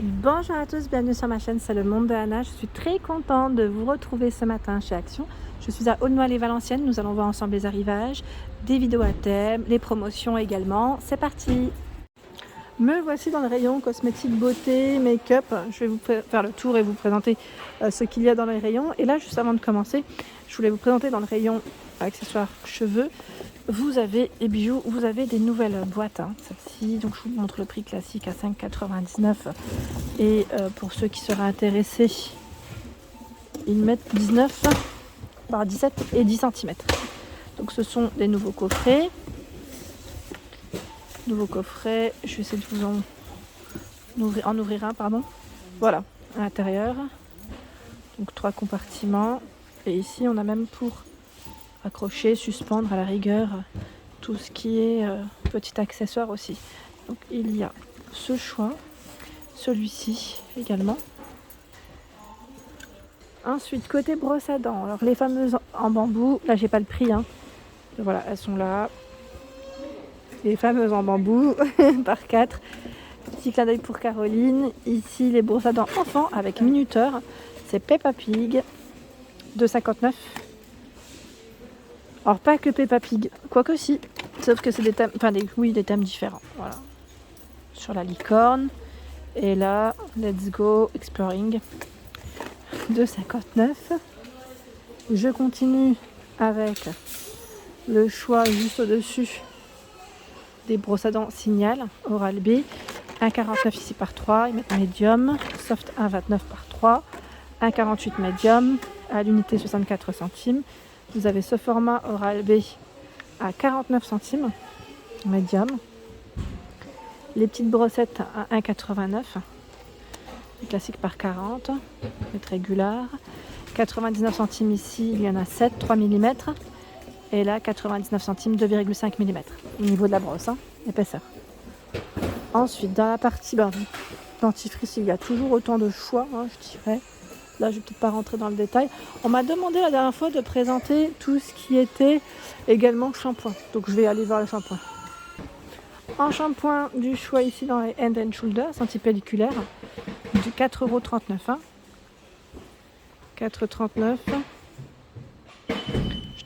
Bonjour à tous, bienvenue sur ma chaîne, c'est le monde de Anna. Je suis très contente de vous retrouver ce matin chez Action. Je suis à Aulnoy-les-Valenciennes, nous allons voir ensemble les arrivages, des vidéos à thème, les promotions également. C'est parti! Me voici dans le rayon cosmétique, beauté, make-up. Je vais vous faire le tour et vous présenter ce qu'il y a dans les rayons. Et là, juste avant de commencer, je voulais vous présenter dans le rayon accessoires cheveux. Vous avez les bijoux, vous avez des nouvelles boîtes, celle-ci. Donc je vous montre le prix classique à 5,99 €. Et pour ceux qui seraient intéressés, ils mettent 19 par 17 et 10 cm. Donc ce sont des nouveaux coffrets. Je vais essayer de vous en ouvrir un, pardon. Voilà, à l'intérieur. Donc 3 compartiments. Et ici, on a même pour accrocher, suspendre à la rigueur tout ce qui est petit accessoire aussi. Donc il y a ce choix, celui-ci également. Ensuite, côté brosse à dents, alors les fameuses en bambou, là j'ai pas le prix, voilà, elles sont là. Les fameuses en bambou par 4. Petit clin d'œil pour Caroline. Ici les brosses à dents enfants avec minuteur, c'est Peppa Pig, 2,59 €. Alors pas que Peppa Pig, quoique si, sauf que c'est des thèmes, des thèmes différents. Voilà. Sur la licorne. Et là, let's go exploring, 2,59 €. Je continue avec le choix juste au-dessus des brosses à dents Signal Oral-B, 1,49 € ici par 3, ils mettent médium, soft 1,29 € par 3, 1,48 € médium, à l'unité 64 centimes. Vous avez ce format Oral-B à 49 centimes, médium. Les petites brossettes à 1,89 €, les classiques par 40, les régulars. 99 centimes ici, il y en a 7, 3 mm. Et là, 99 centimes, 2,5 mm. Au niveau de la brosse, épaisseur. Ensuite, dans la partie dentifrice, il y a toujours autant de choix, je dirais. Là, je ne vais peut-être pas rentrer dans le détail. On m'a demandé la dernière fois de présenter tout ce qui était également shampoing. Donc, je vais aller voir le shampoing. En shampoing, du choix ici dans les Head & Shoulders, antipelliculaire, du 4,39 €. 4,39 €. Je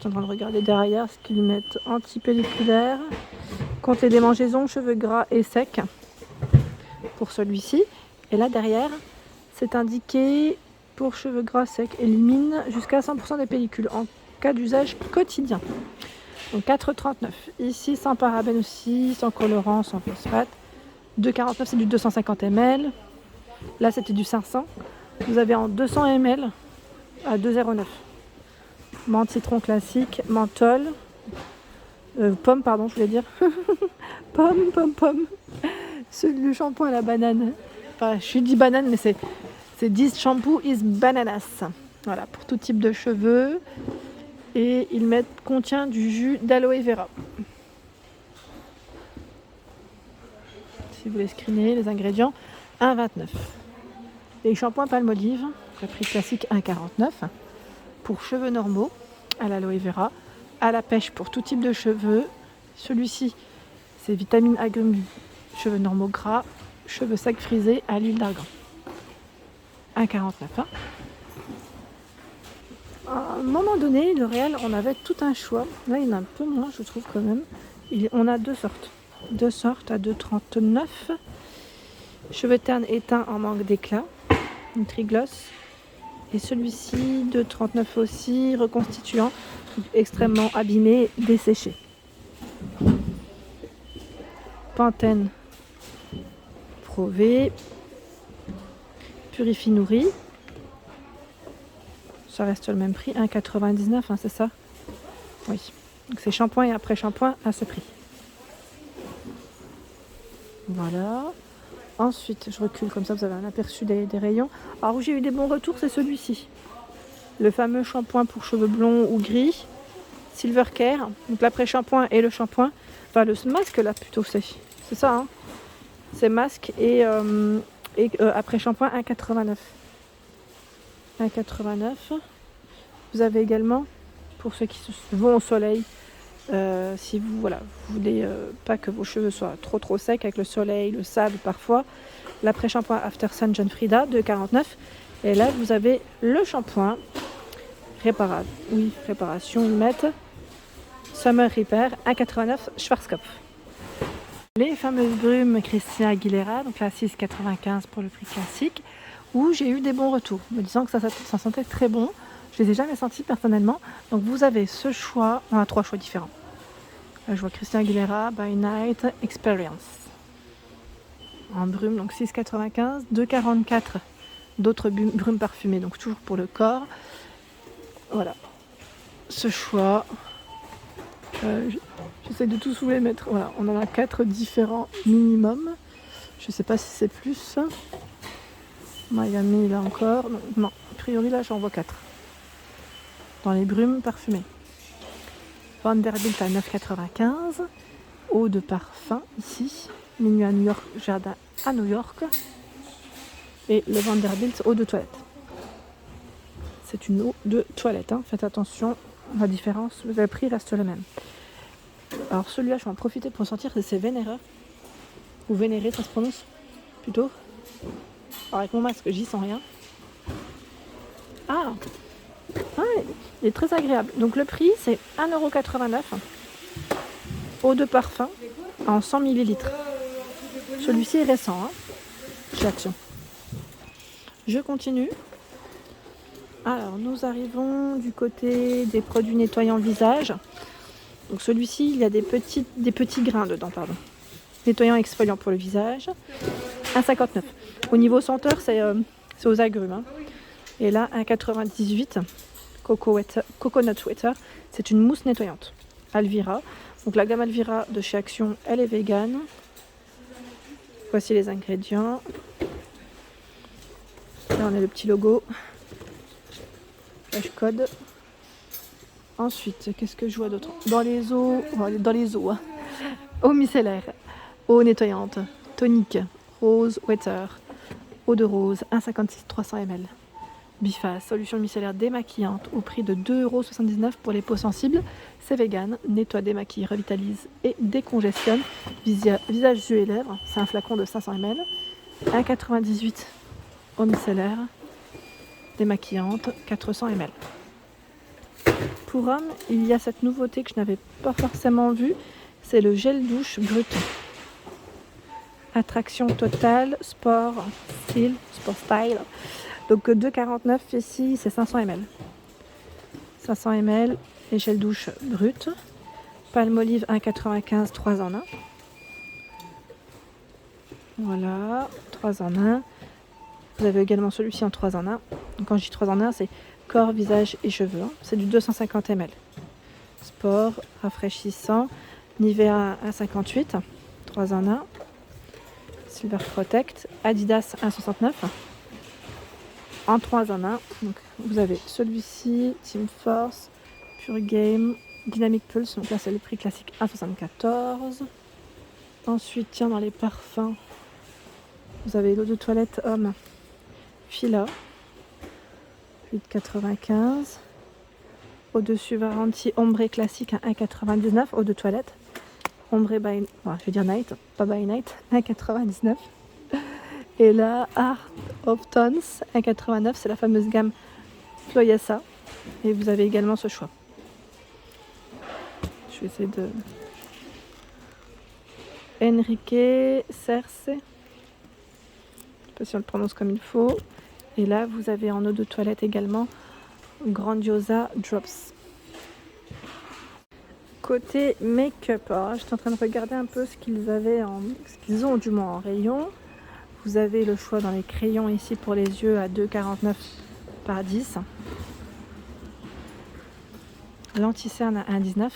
suis en train de regarder derrière ce qu'ils mettent. Antipelliculaire, contre les démangeaisons, cheveux gras et secs, pour celui-ci. Et là derrière, c'est indiqué pour cheveux gras secs, élimine jusqu'à 100% des pellicules en cas d'usage quotidien. Donc 4,39 €. Ici, sans parabènes aussi, sans colorant, sans phosphate. 2,49 €, c'est du 250 ml. Là, c'était du 500. Vous avez en 200 ml à 2,09 €. Menthe citron classique, menthol, pomme, pardon, je voulais dire. pomme. Le shampoing à la banane. Enfin, je dis banane, mais c'est This shampoo is bananas. Voilà, pour tout type de cheveux. Et ils contient du jus d'aloe vera. Si vous voulez screener les ingrédients, 1,29 €. Les shampoings Palmolive, le prix classique 1,49 €. Pour cheveux normaux, à l'aloe vera, à la pêche pour tout type de cheveux. Celui-ci, c'est vitamine agrumes, cheveux normaux gras, cheveux secs frisés à l'huile d'argan. 1,49 €. À un moment donné, L'Oréal, on avait tout un choix. Là, il y en a un peu moins, je trouve quand même. On a deux sortes. Deux sortes à 2,39 €. Cheveux ternes éteints en manque d'éclat, Nutri-Gloss. Et celui-ci, 2,39 € aussi, reconstituant, extrêmement abîmé, desséché. Pantene Pro V, Purifie Nourri. Ça reste le même prix, 1,99 €, c'est ça? Oui. Donc c'est shampoing et après-shampoing à ce prix. Voilà. Ensuite, je recule comme ça, vous avez un aperçu des rayons. Alors où j'ai eu des bons retours, c'est celui-ci. Le fameux shampoing pour cheveux blonds ou gris, Silver Care. Donc l'après-shampoing et le shampoing. Enfin, le masque là plutôt, c'est ça. C'est masque et après-shampoing 1,89 €. 1,89 €. Vous avez également, pour ceux qui vont au soleil, si vous voulez pas que vos cheveux soient trop secs avec le soleil, le sable parfois, l'après-shampoing After Sun John Frieda, 2,49. Et là, vous avez le shampoing réparation, ils mettent Summer Repair, 1,89 Schwarzkopf. Les fameuses brumes Christian Aguilera, donc la 6,95 pour le prix classique, où j'ai eu des bons retours, me disant que ça sentait très bon. Je les ai jamais sentis personnellement. Donc vous avez ce choix, on a 3 choix différents. Là, je vois Christian Aguilera, By Night, Experience. En brume, donc 6,95, 2,44 d'autres brumes parfumées, donc toujours pour le corps. Voilà, ce choix. J'essaie de tous vous les mettre. Voilà, on en a 4 différents minimum. Je sais pas si c'est plus. Miami là encore. Non, a priori là j'en vois 4. Dans les brumes parfumées. Vanderbilt à 9,95. Eau de parfum ici. Minuit à New York, jardin à New York. Et le Vanderbilt eau de toilette. C'est une eau de toilette, hein. Faites attention, la différence, le prix reste le même. Alors celui-là, je vais en profiter pour sentir que c'est Vénéreux. Ou Vénéré, ça se prononce plutôt. Alors avec mon masque, j'y sens rien. Ah, il est très agréable. Donc le prix, c'est 1,89 €. Eau de parfum en 100 ml. Celui-ci est récent, hein, chez Action. Je continue. Alors, nous arrivons du côté des produits nettoyants visage. Donc celui-ci, il y a des petits grains dedans, pardon. Nettoyant exfoliant pour le visage. 1,59 €. Au niveau senteur, c'est aux agrumes, hein. Et là, 1,98 €. Coconut Water. C'est une mousse nettoyante. Alvira. Donc la gamme Alvira de chez Action, elle est végane. Voici les ingrédients. Là, on a le petit logo. Flash code. Ensuite, qu'est-ce que je vois d'autre? Dans les eaux, hein. Eau micellaire, eau nettoyante, tonique, rose water, eau de rose, 1,56 300 ml. Bifa, solution micellaire démaquillante au prix de 2,79 € pour les peaux sensibles. C'est vegan, nettoie, démaquille, revitalise et décongestionne. Visage, yeux et lèvres, c'est un flacon de 500 ml. 1,98 € eau micellaire démaquillante, 400 ml. Pour hommes, il y a cette nouveauté que je n'avais pas forcément vue, c'est le gel douche brut. Attraction totale, sport style. Donc 2,49 € ici, c'est 500 ml. 500 ml et gel douche brut. Palmolive 1,95 3 en 1. Voilà, 3 en 1. Vous avez également celui-ci en 3 en 1. Donc quand je dis 3 en 1, c'est corps, visage et cheveux, hein. C'est du 250 ml. Sport, rafraîchissant, Nivea 1,58, 3 en 1. Silver Protect, Adidas 1,69. En 3 en 1. Donc vous avez celui-ci, Team Force, Pure Game, Dynamic Pulse. Donc là c'est le prix classique 1,74. Ensuite, tiens, dans les parfums, vous avez l'eau de toilette homme Fila, 8,95. Au-dessus, Varanti Ombre classique à 1,99. Eau de toilette. Ombre by, je vais dire Night, pas by Night, 1,99. Et là, Art of Tones, 1,89. C'est la fameuse gamme Floyessa. Et vous avez également ce choix. Je vais essayer de... Enrique Cerce. Je ne sais pas si on le prononce comme il faut. Et là, vous avez en eau de toilette également Grandiosa Drops. Côté make-up, alors, j'étais en train de regarder un peu ce qu'ils ont du moins en rayon. Vous avez le choix dans les crayons ici pour les yeux à 2,49 par 10. L'anti-cerne à 1,19.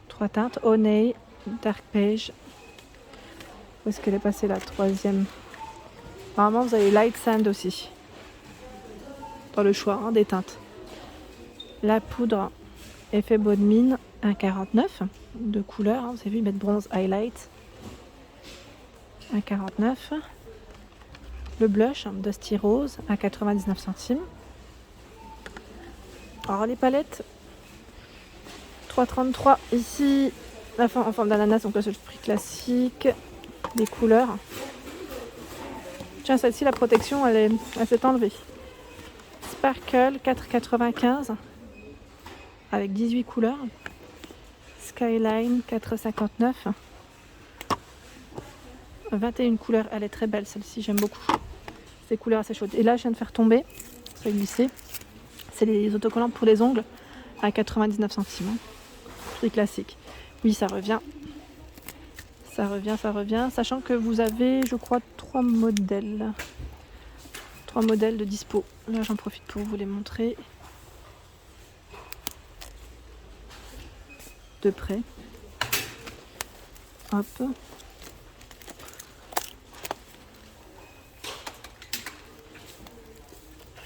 3 teintes, Honey, Dark Beige. Où est-ce qu'elle est passée la troisième? Normalement, vous avez Light Sand aussi. Dans le choix, hein, des teintes. La poudre effet bonne mine 1,49 de couleur, hein, vous avez vu, ils mettent bronze highlight 1,49. Le blush Dusty Rose à 99 centimes. Alors les palettes 3,33 ici, la fin en forme d'ananas, donc là c'est le prix classique. Des couleurs Tiens, celle-ci, la protection, elle s'est enlevée. Sparkle 4,95 avec 18 couleurs. Skyline 4,59. 21 couleurs, elle est très belle celle-ci, j'aime beaucoup. Ces couleurs assez chaudes. Et là, je viens de faire tomber, ça a glissé. C'est les autocollants pour les ongles à 99 centimes. Prix classique. Oui, ça revient. Ça revient. Sachant que vous avez, je crois, 3 modèles. 3 modèles de dispo. Là, j'en profite pour vous les montrer. De près. Hop.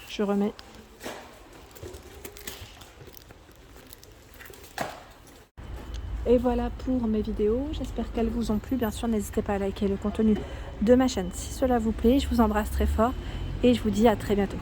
Je remets. Et voilà pour mes vidéos, j'espère qu'elles vous ont plu. Bien sûr, n'hésitez pas à liker le contenu de ma chaîne si cela vous plaît. Je vous embrasse très fort et je vous dis à très bientôt.